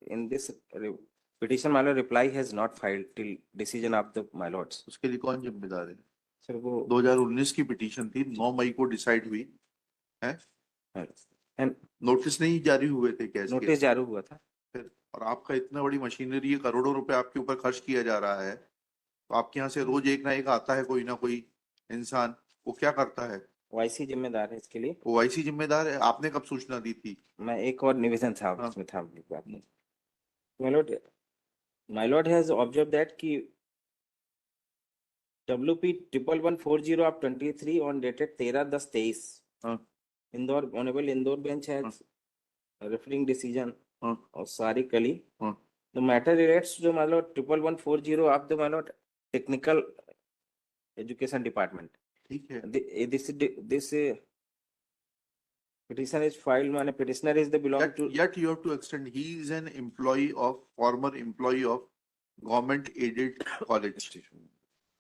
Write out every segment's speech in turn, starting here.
in this petition, my lord, reply has not filed till decision of the my lords. उसके लिए कौन जिम्मेदार है? सर वो 2019 की पिटीशन थी, 9 मई को डिसाइड हुई है, एंड नोटिस नहीं जारी हुए थे कैसे? नोटिस जारी हुआ था। फिर और आपका इतना बड़ी मशीनरी है, करोड़ों रुपए आपके ऊपर खर्च किया जा रहा है, तो आपके यहाँ से रोज एक ना एक आता है कोई ना कोई इंसान, वो क्या करता है? ओआईसी जिम्मेदार है इसके लिए। ओआईसी जिम्मेदार है? आपने कब सूचना दी थी? मैं एक और निवेदन था हाँ। इसमें था my lord has observed that कि WP 1140 of 23 on dated 13/10/23 हाँ। Indore honourable Indore bench has referring decision हाँ। of Sariq Ali. हाँ। The matter relates to my lord 1140 of the my lord technical education department. ठीक है, This petition is filed, माने petitioner is the belong to yet you have to extend, he is an employee of, former employee of government aided college.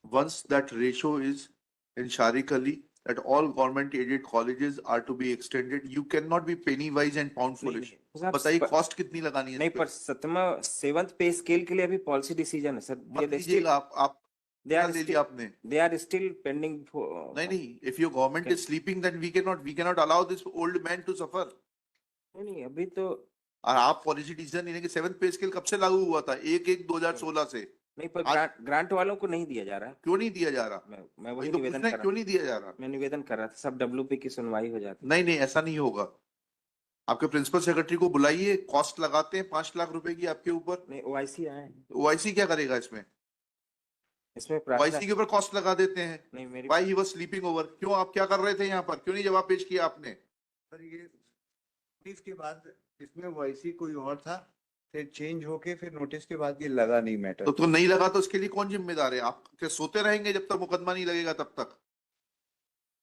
Once that ratio is in Sharik Ali, that all government aided colleges are to be extended, you cannot be penny wise and pound foolish. बताइए cost कितनी लगानी है? नहीं, पर 7th पे scale के लिए अभी पॉलिसी डिसीजन है सर। मत लीजिएगा आप they are ले still, लिया आपने? they are still pending for नहीं, if your government is sleeping, then we cannot allow this old man to suffer. नहीं अभी तो और आप पॉलिसी डिसीजन लेने के 7th पे स्केल कब से लागू हुआ था? 1/1/2016 से। नहीं, पर ग्रांट वालों को नहीं दिया जा रहा। क्यों नहीं दिया जा रहा? मैं वही तो निवेदन पूछना है, कर रहा, क्यों नहीं दिया जा रहा? मैं निवेदन कर रहा था, सब WP की सुनवाई हो जाती। नहीं, ऐसा नहीं होगा। आपके प्रिंसिपल सेक्रेटरी को बुलाइए, कॉस्ट लगाते हैं 5 लाख रुपए की आपके ऊपर। नहीं, OIC आए, ओआईसी क्या करेगा इसमें? ओआईसी के ऊपर कॉस्ट लगा देते हैं। नहीं, मेरी Why he was sleeping over? क्यों आप क्या कर रहे थे यहाँ पर? क्यों नहीं जवाब पेश किया आपने? सर ये नोटिस के बाद इसमें वॉइसी कोई और था, फिर चेंज होके फिर नोटिस के बाद ये लगा नहीं मैटर। तो नहीं लगा तो उसके लिए कौन जिम्मेदार है? आप क्या सोते रहेंगे जब तक मुकदमा नहीं लगेगा तब तक?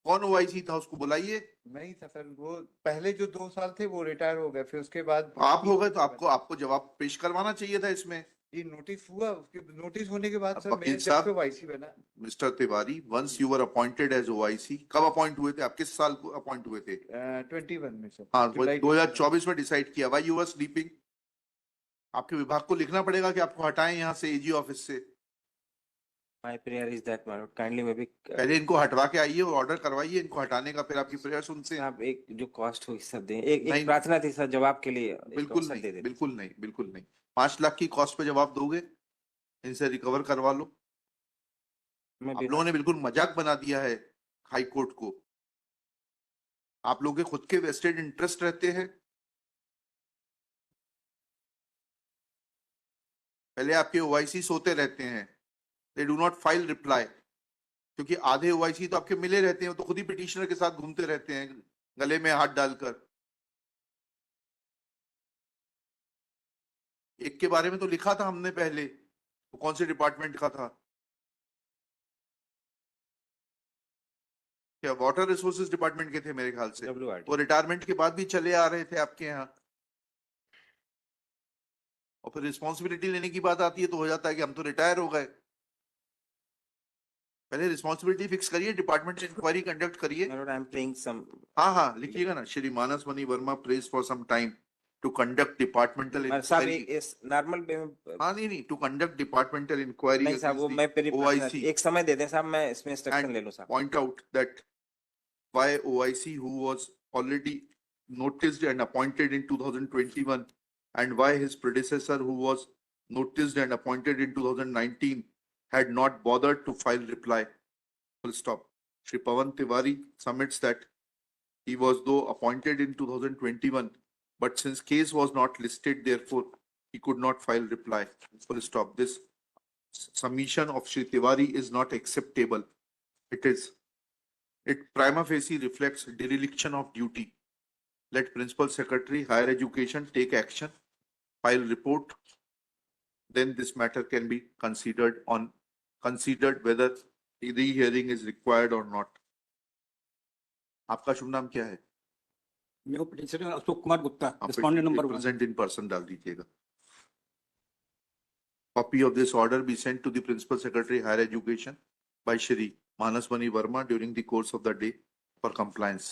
कौन ओआईसी था, उसको बुलाइए। नहीं था सर, वो पहले जो 2 साल थे वो रिटायर हो गए, फिर उसके बाद आप हो गए तो आपको जवाब पेश करवाना चाहिए था इसमें। ये नोटिस हुआ, उसके नोटिस होने के बाद सर वकील मैं साहब, जब से वाईसी बना। Mister Tiwari, once you were appointed as OIC, कब अपॉइंट हुए थे आप? किस साल को अपॉइंट हुए थे? 21 में सर। हाँ, जुलाई 2024 में डिसाइड किया। Why you were sleeping? आपके विभाग को लिखना पड़ेगा कि आपको हटाएं यहाँ से, एजी ऑफिस से। my prayer is that my lord kindly maybe पहले इनको हटवा के आइए और ऑर्डर करवाइए इनको हटाने का, फिर आपकी प्रेयर सुनते हैं। आप एक जो कॉस्ट हुई सब दें। एक नहीं, प्रार्थना थी सर जवाब के लिए। बिल्कुल नहीं, बिल्कुल नहीं। 5 लाख की कॉस्ट पे जवाब दोगे? इनसे रिकवर करवा लो। आप लोगों ने बिल्कुल मजाक बना दिया है हाई कोर्ट को। आप लोगों के खुद के वेस्टेड इंटरेस्ट रहते हैं। पहले आपके ओआईसी सोते रहते हैं, they do not file reply, क्योंकि आधे ओआईसी तो आपके मिले रहते हैं, तो खुद ही पिटिशनर के साथ घूमते रहते हैं गले में हाथ डालकर। एक के बारे में तो लिखा था हमने पहले, वो कौन से डिपार्टमेंट का था? क्या वाटर रिसोर्सेज डिपार्टमेंट के थे मेरे ख्याल से। वो रिटायरमेंट के बाद भी चले आ रहे थे आपके यहाँ। और फिर रिस्पॉन्सिबिलिटी लेने की बात आती है तो हो जाता है कि हम तो रिटायर हो गए। पहले रिस्पॉन्सिबिलिटी फिक्स करिए, डिपार्टमेंट इंक्वायरी कंडक्ट करिए। हाँ, लिखिएगा ना, Shri Manas Mani Verma prays for some time to conduct departmental inquiry. Normal हाँ, नहीं, टू कंडक्ट डिपार्टमेंटल इंक्वायरी। नहीं साहब, वो मैं OIC एक समय दे दें साहब, मैं इसमें इंस्ट्रक्शन ले लूं साहब। Point out that why OIC, who was already noticed and appointed in 2021, and why his predecessor, who was noticed and appointed in 2019, had not bothered to file reply. Full stop. Shri Pawan Tiwari submits that he was though appointed in 2021, but since case was not listed, therefore he could not file reply. Full stop. This submission of Shri Tiwari is not acceptable. It prima facie reflects dereliction of duty. Let Principal Secretary Higher Education take action, file report. Then this matter can be considered whether re-hearing is required or not. आपका शुभ नाम क्या है? मैं petitioner Ashok Kumar Gupta, respondent number 1। Present in person डाल दीजिएगा। Copy of this order be sent to the Principal Secretary Higher Education by Shri Manas Mani Verma during the course of the day for compliance.